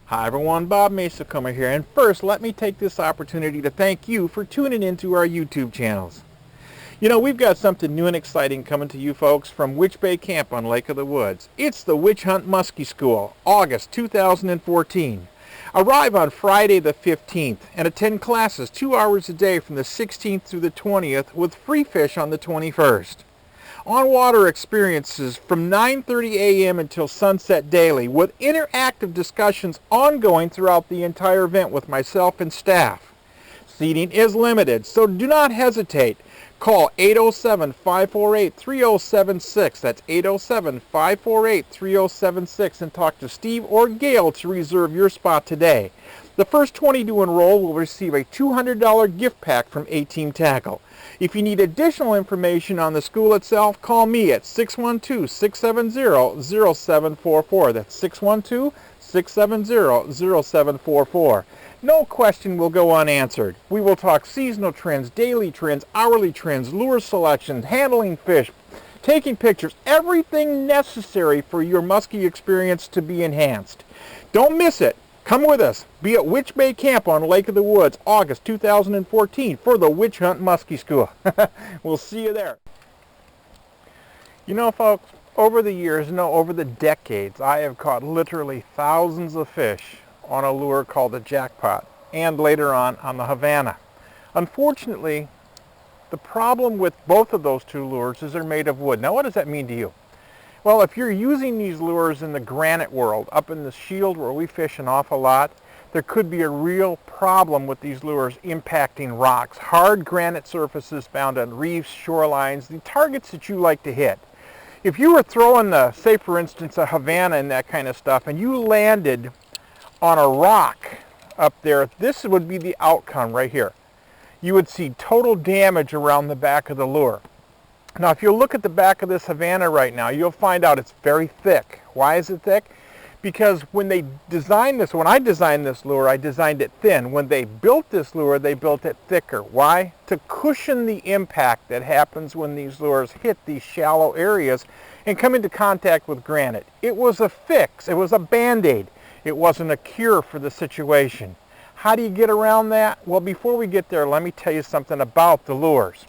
Hi everyone, Bob Mehsikomer here, and first let me take this opportunity to thank you for tuning into our YouTube channels. You know, we've got something new and exciting coming to you folks from Witch Bay Camp on Lake of the Woods. It's the Witch Hunt Muskie School, August 2014. Arrive on Friday the 15th and attend classes 2 hours a day from the 16th through the 20th with free fish on the 21st. On-water experiences from 9:30 a.m. until sunset daily with interactive discussions ongoing throughout the entire event with myself and staff. Seating is limited, so do not hesitate. Call 807-548-3076. That's 807-548-3076 and talk to Steve or Gail to reserve your spot today. The first 20 to enroll will receive a $200 gift pack from A-Team Tackle. If you need additional information on the school itself, call me at 612-670-0744. That's 612-670-0744. No question will go unanswered. We will talk seasonal trends, daily trends, hourly trends, lure selections, handling fish, taking pictures, everything necessary for your muskie experience to be enhanced. Don't miss it. Come with us. Be at Witch Bay Camp on Lake of the Woods, August 2014 for the Witch Hunt Muskie School. We'll see you there. You know, folks, over the years, over the decades, I have caught literally thousands of fish on a lure called the Jackpot and later on the Havana. Unfortunately, the problem with both of those two lures is they're made of wood. Now, what does that mean to you? Well, if you're using these lures in the granite world, up in the Shield where we fish an awful lot, there could be a real problem with these lures impacting rocks, hard granite surfaces found on reefs, shorelines, the targets that you like to hit. If you were throwing say for instance, a Havana and that kind of stuff, and you landed on a rock up there, this would be the outcome right here. You would see total damage around the back of the lure. Now, if you look at the back of this Havana right now, you'll find out it's very thick. Why is it thick? Because when I designed this lure, I designed it thin. When they built this lure, they built it thicker. Why? To cushion the impact that happens when these lures hit these shallow areas and come into contact with granite. It was a fix. It was a Band-Aid. It wasn't a cure for the situation. How do you get around that? Well, before we get there, let me tell you something about the lures.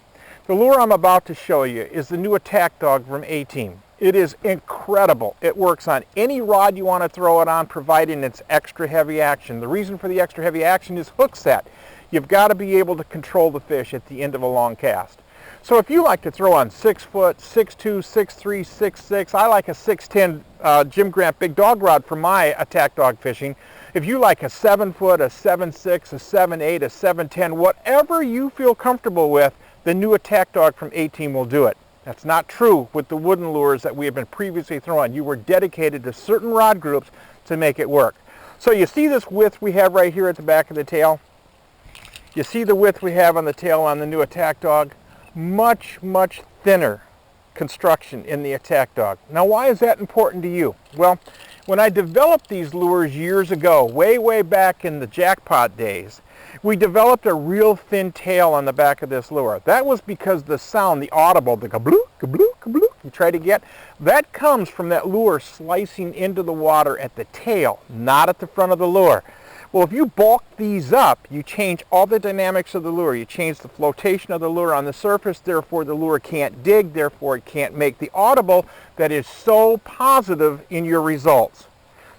The lure I'm about to show you is the new Attack Dawg from A-Team. It is incredible. It works on any rod you want to throw it on, providing it's extra heavy action. The reason for the extra heavy action is hook set. You've got to be able to control the fish at the end of a long cast. So if you like to throw on 6 foot, 6'2", 6'3", 6'6", I like a 6'10" Jim Grant big dog rod for my Attack Dawg fishing. If you like a 7 foot, a 7'6", a 7'8", a 7'10", whatever you feel comfortable with, the new Attack Dawg from A-Team will do it. That's not true with the wooden lures that we have been previously throwing. You were dedicated to certain rod groups to make it work. So you see this width we have right here at the back of the tail? You see the width we have on the tail on the new Attack Dawg? Much, much thinner construction in the Attack Dawg. Now, why is that important to you? Well, when I developed these lures years ago, way back in the Jackpot days, we developed a real thin tail on the back of this lure. That was because the sound, the audible, the kablook, kablook, kablook, you try to get, that comes from that lure slicing into the water at the tail, not at the front of the lure. Well, if you bulk these up, you change all the dynamics of the lure. You change the flotation of the lure on the surface, therefore the lure can't dig, therefore it can't make the audible that is so positive in your results.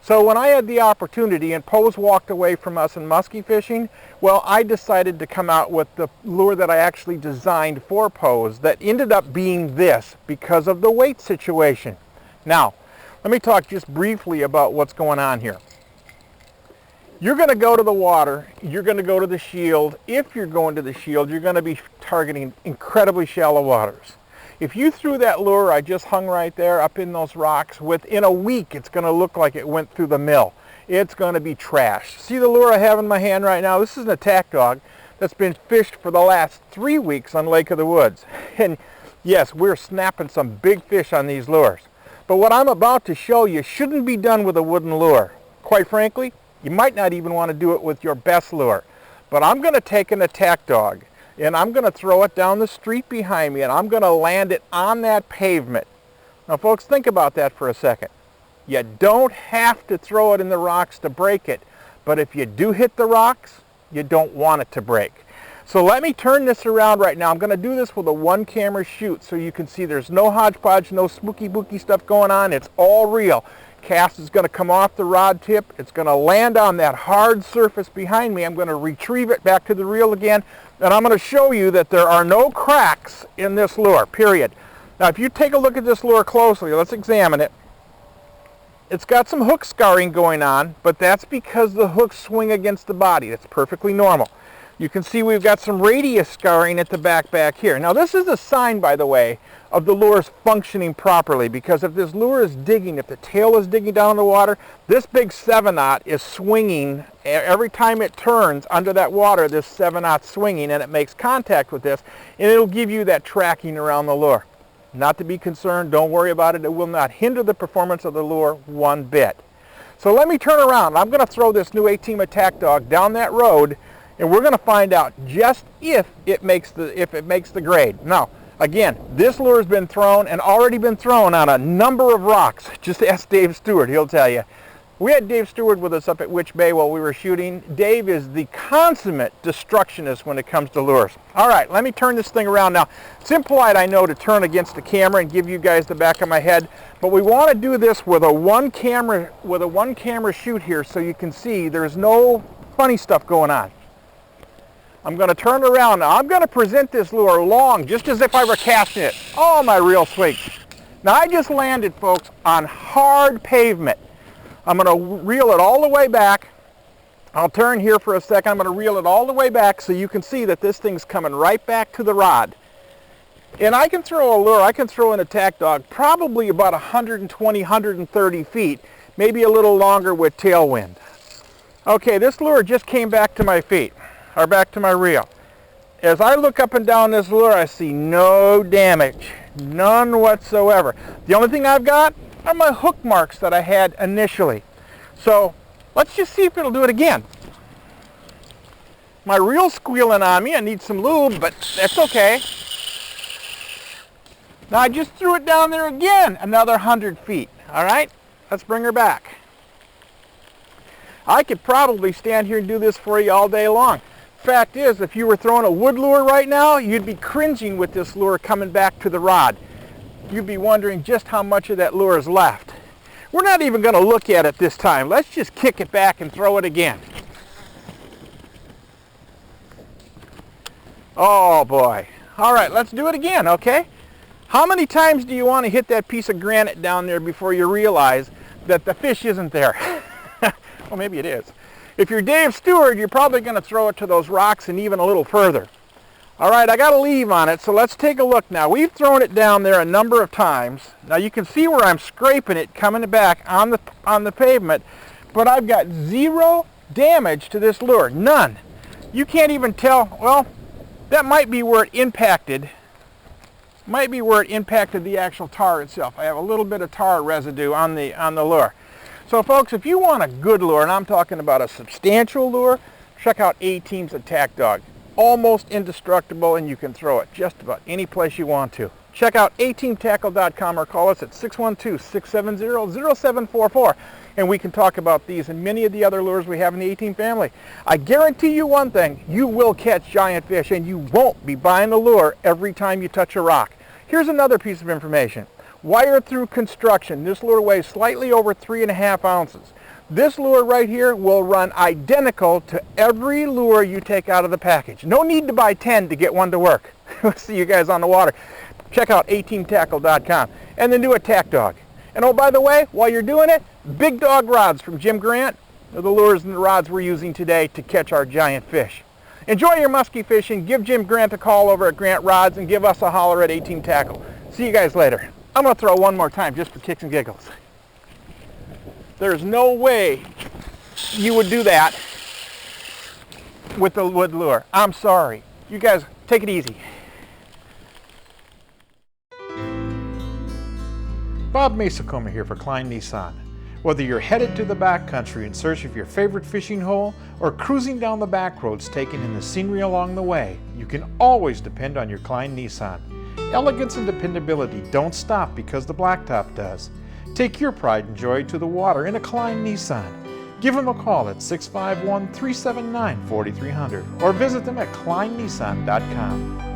So when I had the opportunity and Pose walked away from us in muskie fishing, well, I decided to come out with the lure that I actually designed for Pose that ended up being this because of the weight situation. Now, let me talk just briefly about what's going on here. You're going to go to the water, you're going to go to the Shield. If you're going to the Shield, you're going to be targeting incredibly shallow waters. If you threw that lure I just hung right there up in those rocks, within a week it's going to look like it went through the mill. It's going to be trash. See the lure I have in my hand right now? This is an Attack Dawg that's been fished for the last 3 weeks on Lake of the Woods. And yes, we're snapping some big fish on these lures. But what I'm about to show you shouldn't be done with a wooden lure. Quite frankly, you might not even want to do it with your best lure. But I'm going to take an Attack Dawg and I'm going to throw it down the street behind me and I'm going to land it on that pavement. Now folks, think about that for a second. You don't have to throw it in the rocks to break it, but if you do hit the rocks, you don't want it to break. So let me turn this around right now. I'm going to do this with a one camera shoot so you can see there's no hodgepodge, no spooky booky stuff going on. It's all real. Cast is going to come off the rod tip. It's going to land on that hard surface behind me. I'm going to retrieve it back to the reel again, and I'm going to show you that there are no cracks in this lure, period. Now if you take a look at this lure closely, let's examine it. It's got some hook scarring going on, but that's because the hooks swing against the body. That's perfectly normal. You can see we've got some radius scarring at the back here. Now this is a sign, by the way, of the lure's functioning properly, because if this lure is digging, if the tail is digging down in the water, this big 7/0 is swinging. Every time it turns under that water, this 7/0 swinging, and it makes contact with this, and it'll give you that tracking around the lure. Not to be concerned, don't worry about it. It will not hinder the performance of the lure one bit. So let me turn around. I'm going to throw this new A-Team Attack Dawg down that road, and we're going to find out just if it makes the grade. Now, again, this lure has been thrown and already been thrown on a number of rocks. Just ask Dave Stewart, he'll tell you. We had Dave Stewart with us up at Witch Bay while we were shooting. Dave is the consummate destructionist when it comes to lures. All right, let me turn this thing around now. It's impolite, I know, to turn against the camera and give you guys the back of my head, but we want to do this with a one camera shoot here so you can see there's no funny stuff going on. I'm going to turn around now. I'm going to present this lure long, just as if I were casting it. Oh, my reel swings. Now I just landed, folks, on hard pavement. I'm going to reel it all the way back. I'll turn here for a second. I'm going to reel it all the way back so you can see that this thing's coming right back to the rod. And I can throw a lure, I can throw an Attack Dawg probably about 120, 130 feet, maybe a little longer with tailwind. Okay, this lure just came back to my feet, or back to my reel. As I look up and down this lure, I see no damage, none whatsoever. The only thing I've got are my hook marks that I had initially. So let's just see if it'll do it again. My reel's squealing on me. I need some lube, but that's okay. Now I just threw it down there again, another 100 feet. All right, let's bring her back. I could probably stand here and do this for you all day long. Fact is, if you were throwing a wood lure right now, you'd be cringing with this lure coming back to the rod. You'd be wondering just how much of that lure is left. We're not even going to look at it this time. Let's just kick it back and throw it again. Oh boy. All right, let's do it again, okay? How many times do you want to hit that piece of granite down there before you realize that the fish isn't there? Well, maybe it is. If you're Dave Stewart, you're probably going to throw it to those rocks and even a little further. All right, I got a leave on it, so let's take a look now. We've thrown it down there a number of times. Now you can see where I'm scraping it coming back on the pavement, but I've got zero damage to this lure, none. You can't even tell, well, that might be where it impacted. Might be where it impacted the actual tar itself. I have a little bit of tar residue on the lure. So folks, if you want a good lure, and I'm talking about a substantial lure, check out A-Team's Attack Dawg. Almost indestructible, and you can throw it just about any place you want to. Check out ateamtackle.com or call us at 612-670-0744, and we can talk about these and many of the other lures we have in the A-Team family. I guarantee you one thing, you will catch giant fish, and you won't be buying a lure every time you touch a rock. Here's another piece of information. Wire through construction. This lure weighs slightly over 3.5 ounces. This lure right here will run identical to every lure you take out of the package. No need to buy 10 to get one to work. We'll see you guys on the water. Check out ateamtackle.com and the new Attack Dawg. And oh, by the way, while you're doing it, Big Dog rods from Jim Grant are the lures and the rods we're using today to catch our giant fish. Enjoy your musky fishing. Give Jim Grant a call over at Grant Rods and give us a holler at A-Team Tackle. See you guys later. I'm going to throw one more time just for kicks and giggles. There's no way you would do that with the wood lure. I'm sorry. You guys, take it easy. Bob Mehsikomer here for Klein Nissan. Whether you're headed to the backcountry in search of your favorite fishing hole or cruising down the back roads taking in the scenery along the way, you can always depend on your Klein Nissan. Elegance and dependability don't stop because the blacktop does. Take your pride and joy to the water in a Klein Nissan. Give them a call at 651-379-4300 or visit them at kleinnissan.com.